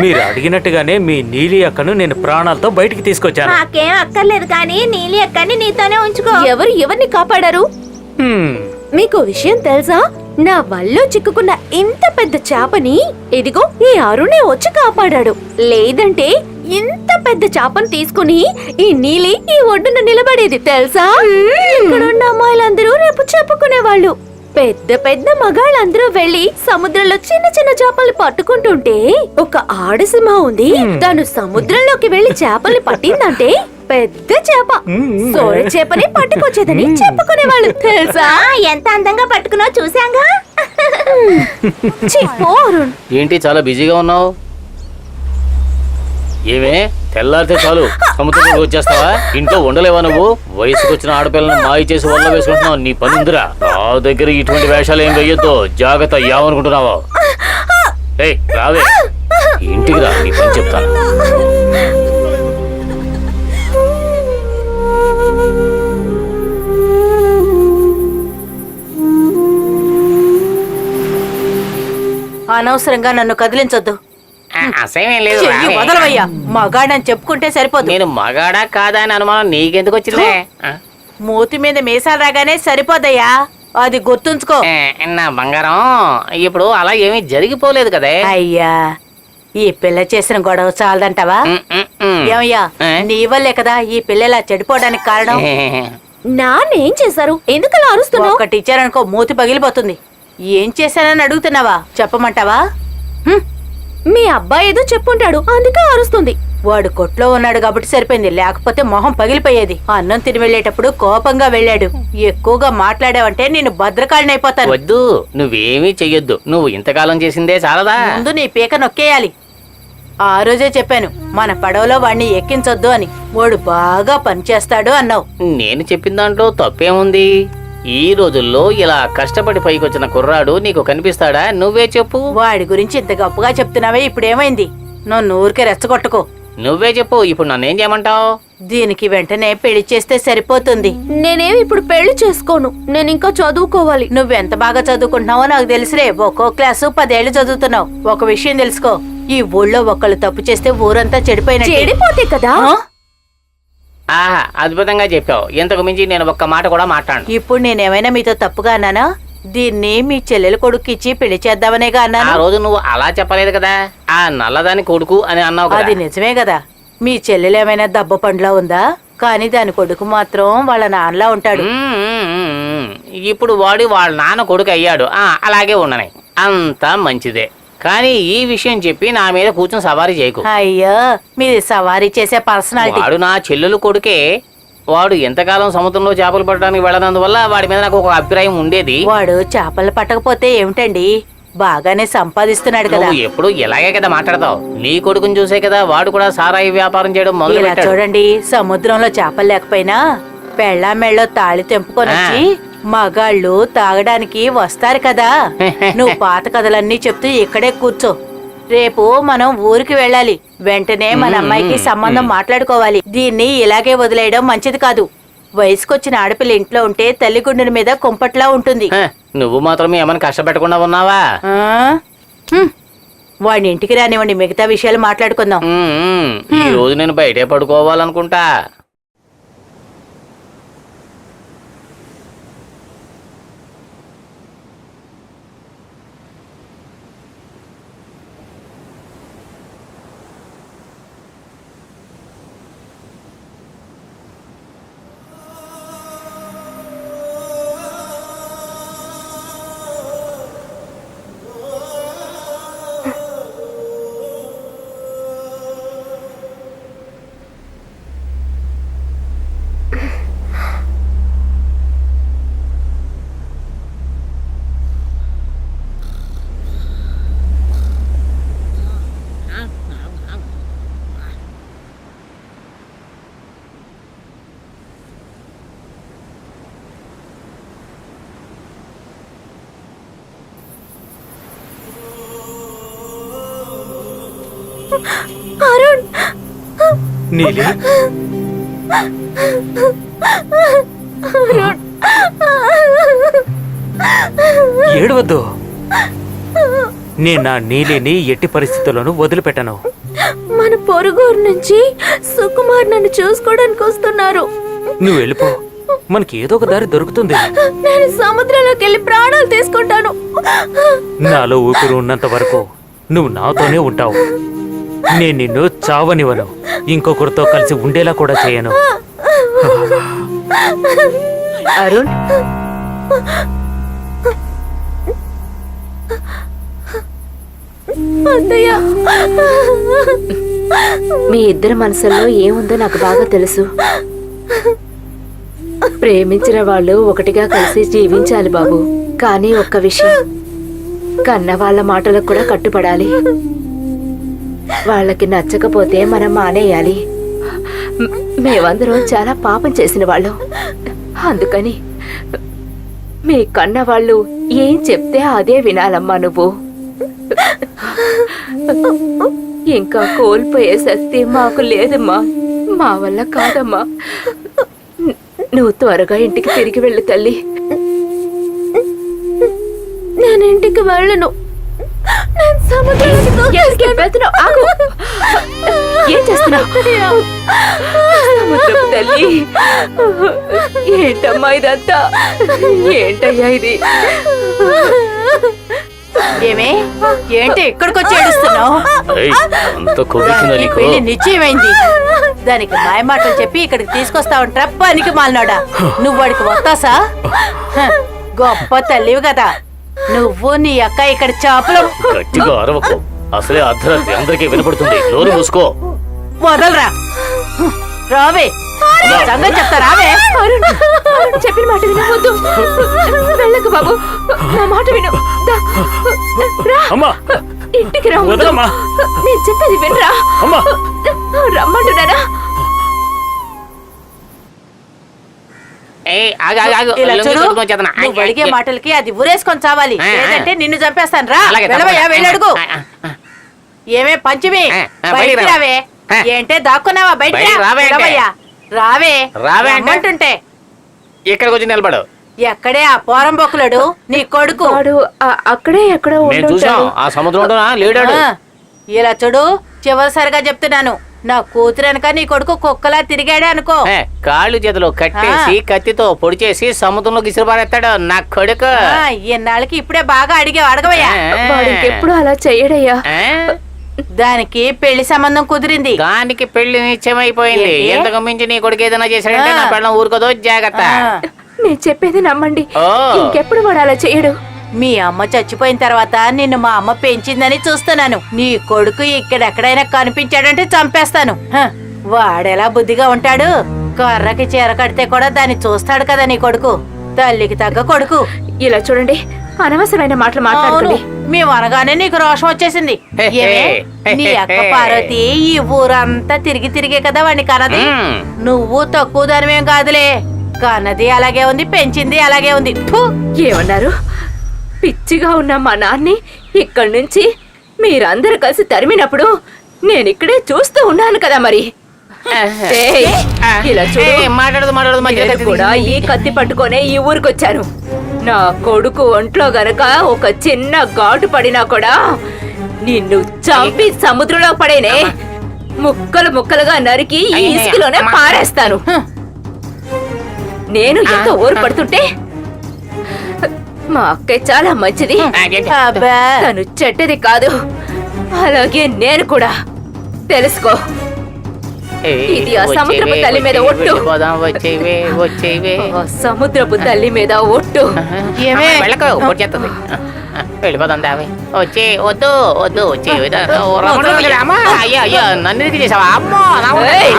మీరు అడిగినట్టుగానే మీ నీలి అక్కను నేను ప్రాణాలతో బయటికి తీసుకొచ్చాను. నాకేం అక్కర్లేదు కానీ నీలి అక్కని నీతోనే ఉంచుకో. ఎవరు ఎవరిని కాపాడారు? మీకు విషయం తెలుసా? నా వల్లో చిక్కుకున్న ఇంత పెద్ద చేపని ఇదిగో ఈ అరుణే వచ్చి కాపాడాడు. లేదంటే ఇంత పెద్ద చేపను తీసుకుని ఈ నీలి ఈ ఒడ్డున నిలబడేది తెలుసా? ఇక్కడున్న అమ్మాయిలందరూ రేపు చెప్పుకునేవాళ్ళు. పెద్ద పెద్ద మగాళ్ళందరూ వెళ్లి సముద్రంలో చిన్న చిన్న చేపల్ని పట్టుకుంటుంటే ఒక ఆడసింహ ఉంది. తను సముద్రంలోకి వెళ్లి చేపల్ని పట్టిందంటే పెద్ద చేప సోర చేపని పట్టుకొచ్చేదని చెప్పుకునేవాళ్ళు తెలుసా? ఎంత అందంగా పట్టుకున్నావు చూసాంగా. ఏంటి చాలా బిజీగా ఉన్నావు? ఏమే తెల్లారితే చాలు సముద్రంలోకి వచ్చేస్తావా? ఇంట్లో ఉండలేవా నువ్వు? వయసుకు వచ్చిన ఆడపిల్లను మాయ చేసి వల్ల వేసుకుంటున్నావు. నీ పని ఉందిరా. నా దగ్గర ఇటువంటి వేషాలు ఏం వెయ్యొద్దు. జాగ్రత్త. ఏమనుకుంటున్నావా? ఏయ్ రావే, ఇంటికి రా, నీ పని చెప్తాను. అనవసరంగా నన్ను కదిలించొద్దు. అసహ్యం లేదు. వదలవయ్యా. మగాడని చెప్పుకుంటే సరిపోదు. నేను మగాడా కాదా అని అనుమానం నీకెందుకు వచ్చిందే? మూతి మీద మీసాలు రాగానే సరిపోదయ్యా, అది గుర్తుంచుకో. నా బంగారం, ఇప్పుడు అలా ఏమీ జరిగిపోలేదు కదే. అయ్యా, ఈ పిల్ల చేసిన గొడవ చాలదంటావా? ఏమయ్యా, నీ వల్లే కదా ఈ పిల్లలా చెడిపోవడానికి కారణం. నాన్నేం చేశారు? ఎందుకలా అరుస్తున్నావు? ఒకటి ఇచ్చారనుకో మూతి పగిలిపోతుంది. ఏం చేశానని అడుగుతున్నావా? చెప్పమంటావా? మీ అబ్బాయి ఏదో చెప్పుంటాడు, అందుకే అరుస్తుంది. వాడు కొట్లో ఉన్నాడు కాబట్టి సరిపోయింది, లేకపోతే మొహం పగిలిపోయేది. అన్నం తిని వెళ్లేటప్పుడు కోపంగా వెళ్ళాడు. ఎక్కువగా మాట్లాడావంటే నేను భద్రకాళిని అయిపోతాను. వద్దు, నువ్వేమీ చెయ్యొద్దు. నువ్వు ఇంతకాలం చేసిందే చాలదా? ముందు నీ పీక నొక్కేయాలి. ఆ రోజే చెప్పాను మన పడవలో వాణ్ణి ఎక్కించొద్దు అని. వాడు బాగా పనిచేస్తాడు అన్నావు. నేను చెప్పిన దాంట్లో తప్పేముంది? ఈ రోజుల్లో ఇలా కష్టపడి పైకొచ్చిన కుర్రాడు నీకు కనిపిస్తాడా? నువ్వే చెప్పు. వాడి గురించి ఇంత గొప్పగా చెప్తున్నావే, ఇప్పుడేమైంది? నన్ను ఊరికే రెచ్చగొట్టుకో. నువ్వే చెప్పు, ఇప్పుడు నన్నేం చేయమంటావు? దీనికి వెంటనే పెళ్లి చేస్తే సరిపోతుంది. నేనేమి ఇప్పుడు పెళ్లి చేసుకోను, నేను ఇంకా చదువుకోవాలి. నువ్వెంత బాగా చదువుకుంటున్నావో నాకు తెలుసులే. ఒక్కో క్లాసు 10 ఏళ్లు చదువుతున్నావు. ఒక విషయం తెలుసుకో, ఈ ఊళ్ళో ఒకళ్ళు తప్పు చేస్తే ఊరంతా చెడిపోతే కదా. ఆహా, అద్భుతంగా చెప్పావు. ఇంతకు మించి నేను ఒక్క మాట కూడా మాట్లాడను. ఇప్పుడు నేనేమైనా మీతో తప్పుగా అన్నానా? దీన్ని మీ చెల్లెలు కొడుకు ఇచ్చి పెళ్లి చేద్దామనేగా అన్నాను. ఆ రోజు నువ్వు అలా చెప్పలేదు కదా, ఆ నల్లదాని కొడుకు అని అన్నావు. అది నిజమే కదా. మీ చెల్లెలు ఏమైనా దెబ్బ పండ్లా ఉందా? కానీ దాని కొడుకు మాత్రం వాళ్ళ నాన్నలా ఉంటాడు. ఇప్పుడు వాడు వాళ్ళ నాన్న కొడుకు అయ్యాడు. అలాగే ఉండని, అంతా మంచిదే. కానీ ఈ విషయం చెప్పి నా మీద కూర్చొని సవారీ చేయకు. అయ్యో, మీది సవారీ చేసే పర్సనాలిటీ. వాడు నా చెల్లెలు కొడుకే. వాడు ఎంతకాలం సముద్రంలో చేపలు పట్టడానికి వెళ్ళనందువల్ల వాడి మీద నాకు ఒక అభిప్రాయం ఉండేది. వాడు చేపలు పట్టకపోతే ఏమిటండి, బాగానే సంపాదిస్తున్నాడు కదా. నువ్వు ఎప్పుడు ఇలాగే కదా మాట్లాడతావు. నీ కొడుకుని చూసే కదా వాడు కూడా సారాయి వ్యాపారం చేయడం మొదలుపెట్టాడు. చూడండి, సముద్రంలో చేపలు లేకపోయినా పెళ్ళా మెళ్ళో తాళి తెంపుకొని వచ్చి మగాళ్ళు తాగడానికి వస్తారు కదా. నువ్వు పాత కథలన్నీ చెప్తూ ఇక్కడే కూర్చో. రేపు మనం ఊరికి వెళ్ళాలి. వెంటనే మన అమ్మాయికి సంబంధం మాట్లాడుకోవాలి. దీన్ని ఇలాగే వదిలేయడం మంచిది కాదు. వయసుకొచ్చిన ఆడపిల్ల ఇంట్లో ఉంటే తల్లి గుండెల మీద కుంపట్లా ఉంటుంది. నువ్వు మాత్రం ఏమైనా కష్టపెట్టకుండా ఉన్నావా? వాడిని ఇంటికి రానివ్వండి, మిగతా విషయాలు మాట్లాడుకుందాం. ఈ రోజు నేను బయటే పడుకోవాలనుకుంటా. అరుణ్, నీలి, ఏడవద్దు. నేను నా నీలిని ఎట్టి పరిస్థితుల్లోనూ వదిలిపెట్టను. మన పొరుగురు నుంచి సుకుమార్ నన్ను చూసుకోవడానికి వస్తున్నారు. నువ్వు వెళ్ళిపో, మనకి ఏదో ఒక దారి దొరుకుతుంది. నేను సముద్రంలోకి వెళ్ళి ప్రాణాలు తీసుకుంటాను. నాలో ఊపిరి ఉన్నంత వరకు నువ్వు నాతోనే ఉంటావు. నేను నిన్ను చావనివ్వను, ఇంకొకరితో కలిసి ఉండేలా కూడా చేయను. అరుణ్, అత్తయ్య, మీ ఇద్దరి మనసుల్లో ఏముందో నాకు బాగా తెలుసు. ప్రేమించిన వాళ్ళు ఒకటిగా కలిసి జీవించాలి బాబు. కానీ ఒక్క విషయం, కన్న వాళ్ళ మాటలకు కూడా కట్టుపడాలి. వాళ్ళకి నచ్చకపోతే మనం మానేయాలి. మేమందరం చాలా పాపం చేసిన వాళ్ళం. అందుకని మీ కన్న వాళ్ళు ఏం చెప్తే అదే వినాలమ్మా నువ్వు. ఇంకా కోల్పోయే శక్తి మాకు లేదమ్మా. మా వల్ల కాదమ్మా. నువ్వు త్వరగా ఇంటికి తిరిగి వెళ్ళు తల్లి. నేను ఇంటికి వెళ్ళను. ఏం చేస్తున్నావు సముద్రపు తల్లి? ఏంటమ్మా ఇదంతా? ఏంటయ్యా ఇది? ఏమే, ఏంటి ఇక్కడికి వచ్చి ఏడుస్తున్నావు? ఏయ్, అంత కొవ్వెక్కిందా ఈ నీకు? పెళ్లి నిశ్చయమైంది. దానికి మాయమాటలు చెప్పి ఇక్కడికి తీసుకొస్తా ఉంటా. పనికి మాలినాడా నువ్వు? వాడికి వస్తాసా? గొప్ప తల్లివి కదా నువ్వు. నీ అక్క ఇక్కడ చేపలు. గట్టిగా అరవకు, అసలే అర్ధరాత్రి అందరికీ వినపడుతుంది. నోరు మూసుకో. వదలరా, రావే, నీ సంగతి చెప్తా. రావే. చెప్పిన మాట వినవద్దు. వెళ్ళకు బాబు, నా మాట విను. దా, రా. అమ్మా, ఇంటికి రా. వదలమ్మా. నేను చెప్పేది వినరా? అమ్మా, రమ్మంటున్నానా? ఇలా చూడు, నువ్వు అడిగే మాటలకి అది ఊరేసుకొని చావాలి, లేదంటే నిన్ను చంపేస్తాను. రా, వెళ్ళవయ్యా, వెళ్ళడుగు. ఏమే పంచమి, బయటికి రావే. ఏంటే దాక్కున్నావా? బయటికి రావయ్యా. రావే, రావే అంటుంటే. ఇక్కడికి వచ్చి నిలబడు. ఎక్కడే ఆ పోరంబొక్కులడు నీ కొడుకు? వాడు అక్కడే ఎక్కడో నేను చూసాం, ఆ సముద్రంలో లేడాడు. ఇలా చూడు, చివరిసారిగా చెప్తున్నాను, నా కూతురు వెనక నీ కొడుకు కుక్కలా తిరిగాడే అనుకో. కాళ్ళు చేతిలో కట్టేసి కత్తితో పొడి చేసి సముద్రంలోకి ఇసురుపారేస్తాడు నా కొడుకు. ఇన్నాళ్ళకి ఇప్పుడే బాగా అడగవయ్యా. వాడు ఎప్పుడు అలా చెయ్యడయ్యా. దానికి పెళ్లి సంబంధం కుదిరింది. దానికి పెళ్లి నిశ్చయమైపోయింది. ఏంటి? ఎంతకు మించి నీ కొడుకు ఏదైనా చేశాడంటే నా పెళ్ళం ఊరుకోదో, జాగ్రత్త. నేను చెప్పేది నమ్మండి. ఓ. ఇంకెప్పుడు వాడు అలా చెయ్యడు. మీ అమ్మ చచ్చిపోయిన తర్వాత నిన్ను మా అమ్మ పెంచిందని చూస్తున్నాను. నీ కొడుకు ఇక్కడెక్కడైనా కనిపించాడంటే చంపేస్తాను. వాడెలా బుద్ధిగా ఉంటాడు? కర్రకి చీర కడితే కూడా దాన్ని చూస్తాడు కదా నీ కొడుకు. తల్లికి తగ్గ కొడుకు. ఇలా చూడండి, అనవసరమైన మాటలు మాట్లాడుతుంది. మేము అనగానే నీకు రోషం వచ్చేసింది. ఏమే, నీ అక్క పార్వతి ఈ ఊరంతా తిరిగి తిరిగే కదా వాడిని కనది. నువ్వు తక్కువ దానివేం కాదులే. కన్నది అలాగే ఉంది, పెంచింది అలాగే ఉంది. ఫు! ఏమన్నారు? పిచ్చిగా ఉన్న మా నాన్ని ఇక్కడి నుంచి మీరందరూ కలిసి తరిమినప్పుడు నేను ఇక్కడే చూస్తూ ఉన్నాను కదా మరి. ఏయ్, ఇలా చూడు, మాట్లాడదు నేను కూడా ఈ కత్తి పట్టుకొనే ఈ ఊరికొచ్చాను. నా కొడుకు ఒంట్లో గనక ఒక చిన్న ఘాటు పడినా కూడా నిన్ను చంపి సముద్రంలో పడేనే. ముక్కలు ముక్కలుగా నరికి ఈ ఇసుకలోనే పారేస్తాను. నేను ఎంత ఊరు పడుతుంటే మా అక్క చాలా మంచిది. అబ్బా, తను చెడ్డది కాదు. అలాగే నేను కూడా. తెలుసుకో, ఇది ఆ సముద్రపు తల్లి మీద ఒట్టు. ఆ సముద్రపు తల్లి మీద ఒట్టు. ఏమే, వెళ్ళిపోదాం దావి. వచ్చి వద్దు వద్దు వచ్చి అయ్యో అయ్యో నన్ను చేసావా? అమ్మో ఏయ్,